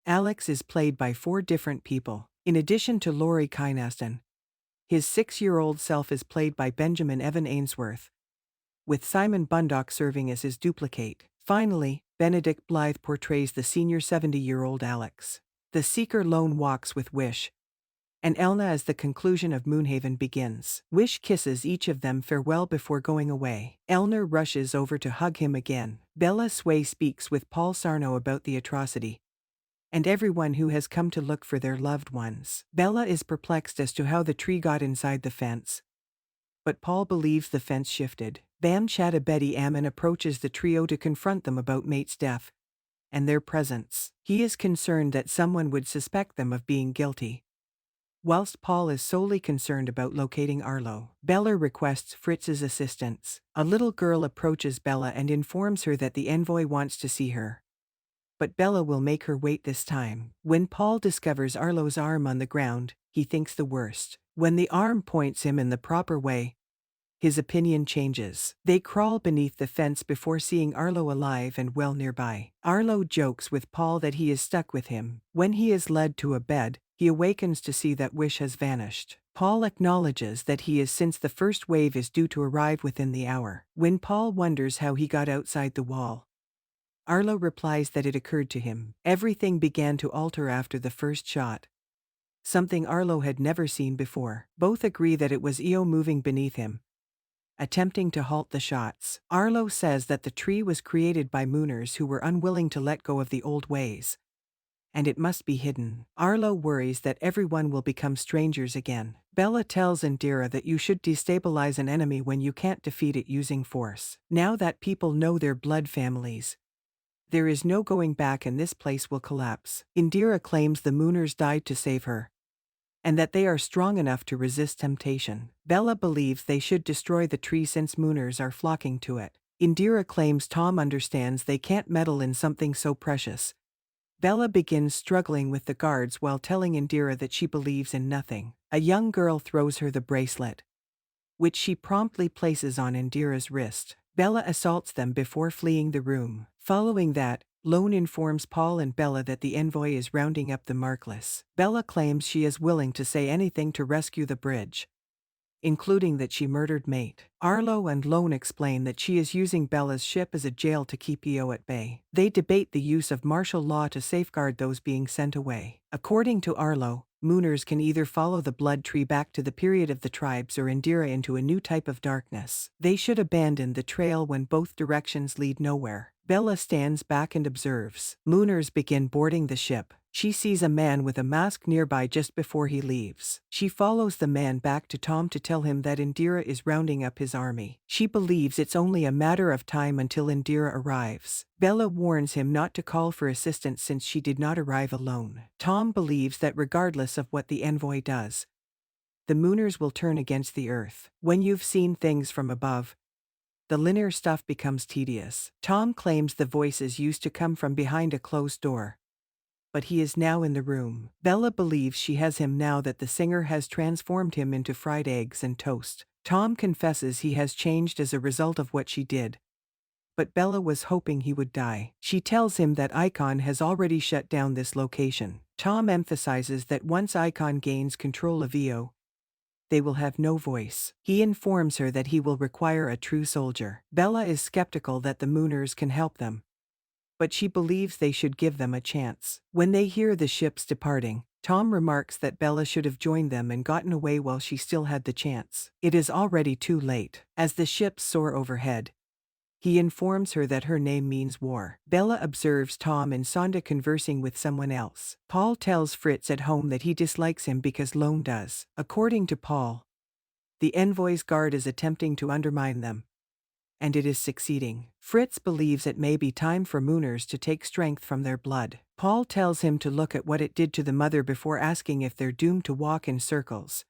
Alex is played by 4 different people. In addition to Laurie Kynaston, his 6-year-old self is played by Benjamin Evan Ainsworth, with Simon Bundock serving as his duplicate. Finally, Benedict Blythe portrays the senior 70-year-old Alex. The Seeker Lone walks with Wish and Elna as the conclusion of Moonhaven begins. Wish kisses each of them farewell before going away. Elna rushes over to hug him again. Bella Sway speaks with Paul Sarno about the atrocity and everyone who has come to look for their loved ones. Bella is perplexed as to how the tree got inside the fence, but Paul believes the fence shifted. Bam Chadda Betty Ammon approaches the trio to confront them about Mate's death and their presence. He is concerned that someone would suspect them of being guilty, whilst Paul is solely concerned about locating Arlo. Bella requests Fritz's assistance. A little girl approaches Bella and informs her that the envoy wants to see her, but Bella will make her wait this time. When Paul discovers Arlo's arm on the ground, he thinks the worst. When the arm points him in the proper way, his opinion changes. They crawl beneath the fence before seeing Arlo alive and well nearby. Arlo jokes with Paul that he is stuck with him. When he is led to a bed, he awakens to see that Wish has vanished. Paul acknowledges that he is, since the first wave is due to arrive within the hour. When Paul wonders how he got outside the wall, Arlo replies that it occurred to him. Everything began to alter after the first shot, something Arlo had never seen before. Both agree that it was Io moving beneath him, attempting to halt the shots. Arlo says that the tree was created by Mooners who were unwilling to let go of the old ways, and it must be hidden. Arlo worries that everyone will become strangers again. Bella tells Indira that you should destabilize an enemy when you can't defeat it using force. Now that people know their blood families, there is no going back and this place will collapse. Indira claims the Mooners died to save her, and that they are strong enough to resist temptation. Bella believes they should destroy the tree since Mooners are flocking to it. Indira claims Tom understands they can't meddle in something so precious. Bella begins struggling with the guards while telling Indira that she believes in nothing. A young girl throws her the bracelet, which she promptly places on Indira's wrist. Bella assaults them before fleeing the room. Following that, Lone informs Paul and Bella that the envoy is rounding up the markless. Bella claims she is willing to say anything to rescue the bridge, including that she murdered Mate. Arlo and Lone explain that she is using Bella's ship as a jail to keep Io at bay. They debate the use of martial law to safeguard those being sent away. According to Arlo, Mooners can either follow the blood tree back to the period of the tribes or Indira into a new type of darkness. They should abandon the trail when both directions lead nowhere. Bella stands back and observes. Mooners begin boarding the ship. She sees a man with a mask nearby just before he leaves. She follows the man back to Tom to tell him that Indira is rounding up his army. She believes it's only a matter of time until Indira arrives. Bella warns him not to call for assistance since she did not arrive alone. Tom believes that regardless of what the envoy does, the Mooners will turn against the Earth. When you've seen things from above, the linear stuff becomes tedious. Tom claims the voices used to come from behind a closed door, but he is now in the room. Bella believes she has him now that the singer has transformed him into fried eggs and toast. Tom confesses he has changed as a result of what she did, but Bella was hoping he would die. She tells him that Icon has already shut down this location. Tom emphasizes that once Icon gains control of Io, they will have no voice. He informs her that he will require a true soldier. Bella is skeptical that the Mooners can help them, but she believes they should give them a chance. When they hear the ships departing, Tom remarks that Bella should have joined them and gotten away while she still had the chance. It is already too late. As the ships soar overhead, he informs her that her name means war. Bella observes Tom and Sonda conversing with someone else. Paul tells Fritz at home that he dislikes him because Lone does. According to Paul, the envoy's guard is attempting to undermine them, and it is succeeding. Fritz believes it may be time for Mooners to take strength from their blood. Paul tells him to look at what it did to the mother before asking if they're doomed to walk in circles,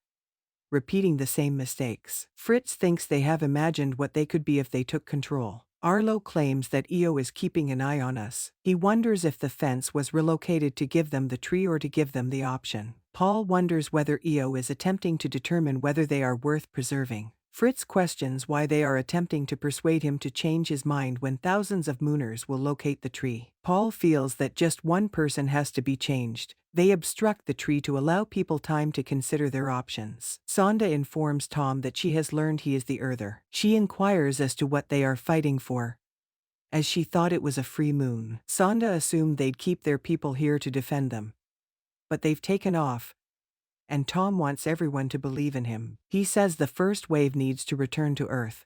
repeating the same mistakes. Fritz thinks they have imagined what they could be if they took control. Arlo claims that Io is keeping an eye on us. He wonders if the fence was relocated to give them the tree or to give them the option. Paul wonders whether Io is attempting to determine whether they are worth preserving. Fritz questions why they are attempting to persuade him to change his mind when thousands of mooners will locate the tree. Paul feels that just one person has to be changed. They obstruct the tree to allow people time to consider their options. Sonda informs Tom that she has learned he is the Earther. She inquires as to what they are fighting for, as she thought it was a free moon. Sonda assumed they'd keep their people here to defend them. But they've taken off, and Tom wants everyone to believe in him. He says the first wave needs to return to Earth,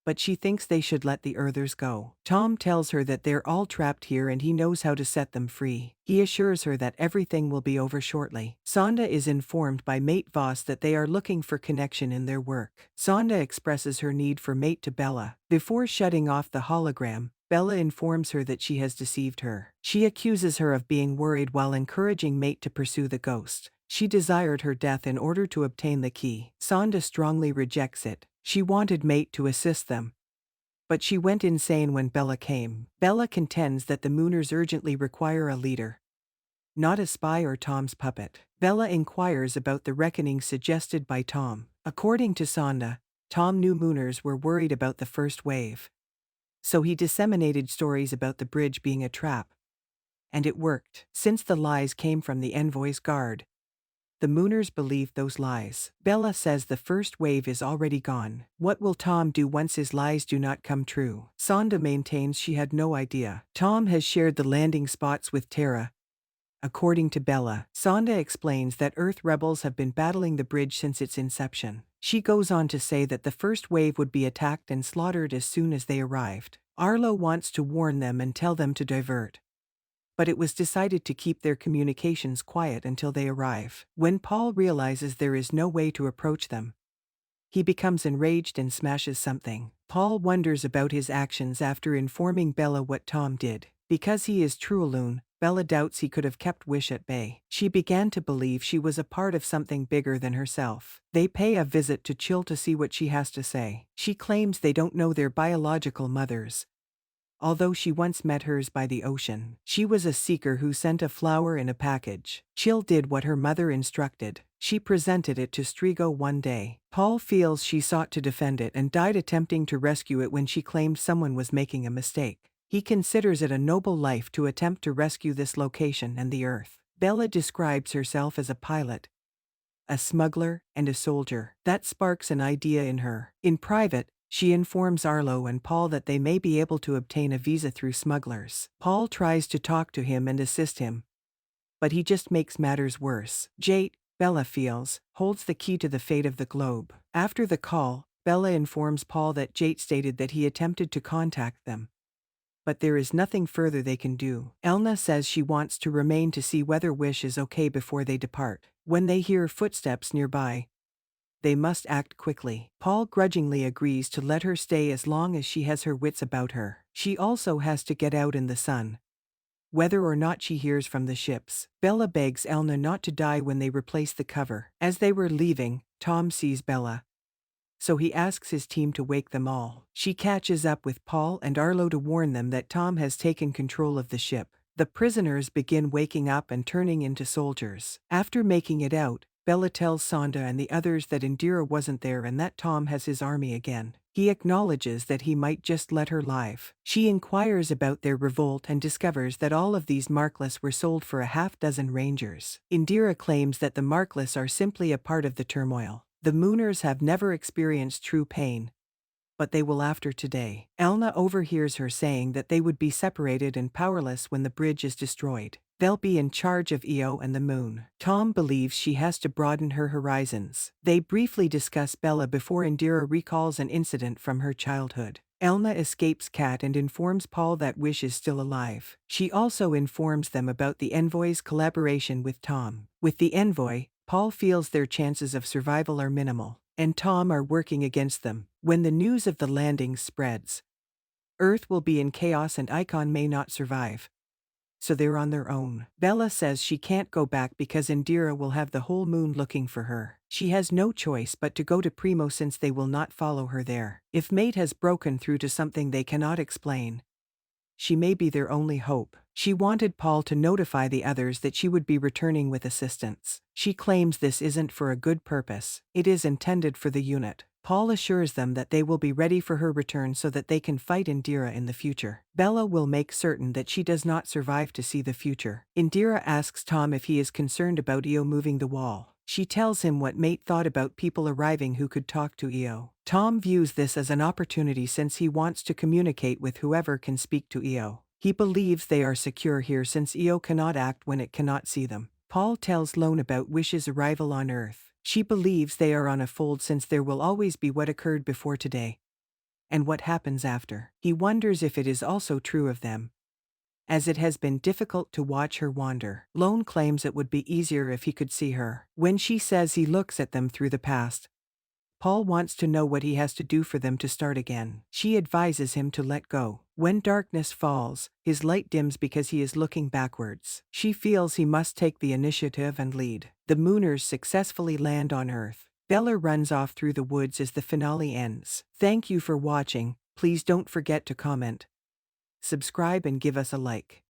but she thinks they should let the Earthers go. Tom tells her that they're all trapped here and he knows how to set them free. He assures her that everything will be over shortly. Sonda is informed by Mate Voss that they are looking for connection in their work. Sonda expresses her need for Mate to Bella. Before shutting off the hologram, Bella informs her that she has deceived her. She accuses her of being worried while encouraging Mate to pursue the ghost. She desired her death in order to obtain the key. Sonda strongly rejects it. She wanted Mate to assist them, but she went insane when Bella came. Bella contends that the Mooners urgently require a leader, not a spy or Tom's puppet. Bella inquires about the reckoning suggested by Tom. According to Sonda, Tom knew Mooners were worried about the first wave, so he disseminated stories about the bridge being a trap. And it worked. Since the lies came from the envoy's guard, the Mooners believed those lies. Bella says the first wave is already gone. What will Tom do once his lies do not come true? Sonda maintains she had no idea. Tom has shared the landing spots with Tara. According to Bella, Sonda explains that Earth rebels have been battling the bridge since its inception. She goes on to say that the first wave would be attacked and slaughtered as soon as they arrived. Arlo wants to warn them and tell them to divert, but it was decided to keep their communications quiet until they arrive. When Paul realizes there is no way to approach them, he becomes enraged and smashes something. Paul wonders about his actions after informing Bella what Tom did. Because he is Trualune, Bella doubts he could have kept Wish at bay. She began to believe she was a part of something bigger than herself. They pay a visit to Chill to see what she has to say. She claims they don't know their biological mothers, although she once met hers by the ocean. She was a seeker who sent a flower in a package. Chill did what her mother instructed. She presented it to Strigo one day. Paul feels she sought to defend it and died attempting to rescue it when she claimed someone was making a mistake. He considers it a noble life to attempt to rescue this location and the Earth. Bella describes herself as a pilot, a smuggler, and a soldier. That sparks an idea in her. In private, she informs Arlo and Paul that they may be able to obtain a visa through smugglers. Paul tries to talk to him and assist him, but he just makes matters worse. Jate, Bella feels, holds the key to the fate of the globe. After the call, Bella informs Paul that Jate stated that he attempted to contact them, but there is nothing further they can do. Elna says she wants to remain to see whether Wish is okay before they depart. When they hear footsteps nearby, they must act quickly. Paul grudgingly agrees to let her stay as long as she has her wits about her. She also has to get out in the sun, whether or not she hears from the ships. Bella begs Elna not to die when they replace the cover. As they were leaving, Tom sees Bella, so he asks his team to wake them all. She catches up with Paul and Arlo to warn them that Tom has taken control of the ship. The prisoners begin waking up and turning into soldiers. After making it out, Bella tells Sonda and the others that Indira wasn't there and that Tom has his army again. He acknowledges that he might just let her live. She inquires about their revolt and discovers that all of these Markless were sold for a half-dozen rangers. Indira claims that the Markless are simply a part of the turmoil. The Mooners have never experienced true pain, but they will after today. Elna overhears her saying that they would be separated and powerless when the bridge is destroyed. They'll be in charge of Io and the moon. Tom believes she has to broaden her horizons. They briefly discuss Bella before Indira recalls an incident from her childhood. Elna escapes Kat and informs Paul that Wish is still alive. She also informs them about the envoy's collaboration with Tom. With the envoy, Paul feels their chances of survival are minimal, and Tom are working against them. When the news of the landing spreads, Earth will be in chaos and Icon may not survive, so they're on their own. Bella says she can't go back because Indira will have the whole moon looking for her. She has no choice but to go to Primo since they will not follow her there. If Mate has broken through to something they cannot explain, she may be their only hope. She wanted Paul to notify the others that she would be returning with assistance. She claims this isn't for a good purpose. It is intended for the unit. Paul assures them that they will be ready for her return so that they can fight Indira in the future. Bella will make certain that she does not survive to see the future. Indira asks Tom if he is concerned about Io moving the wall. She tells him what Mate thought about people arriving who could talk to Io. Tom views this as an opportunity since he wants to communicate with whoever can speak to Io. He believes they are secure here since Io cannot act when it cannot see them. Paul tells Lone about Wish's arrival on Earth. She believes they are on a fold since there will always be what occurred before today and what happens after. He wonders if it is also true of them, as it has been difficult to watch her wander. Lone claims it would be easier if he could see her. When she says he looks at them through the past, Paul wants to know what he has to do for them to start again. She advises him to let go. When darkness falls, his light dims because he is looking backwards. She feels he must take the initiative and lead. The Mooners successfully land on Earth. Bella runs off through the woods as the finale ends. Thank you for watching. Please don't forget to comment, subscribe and give us a like.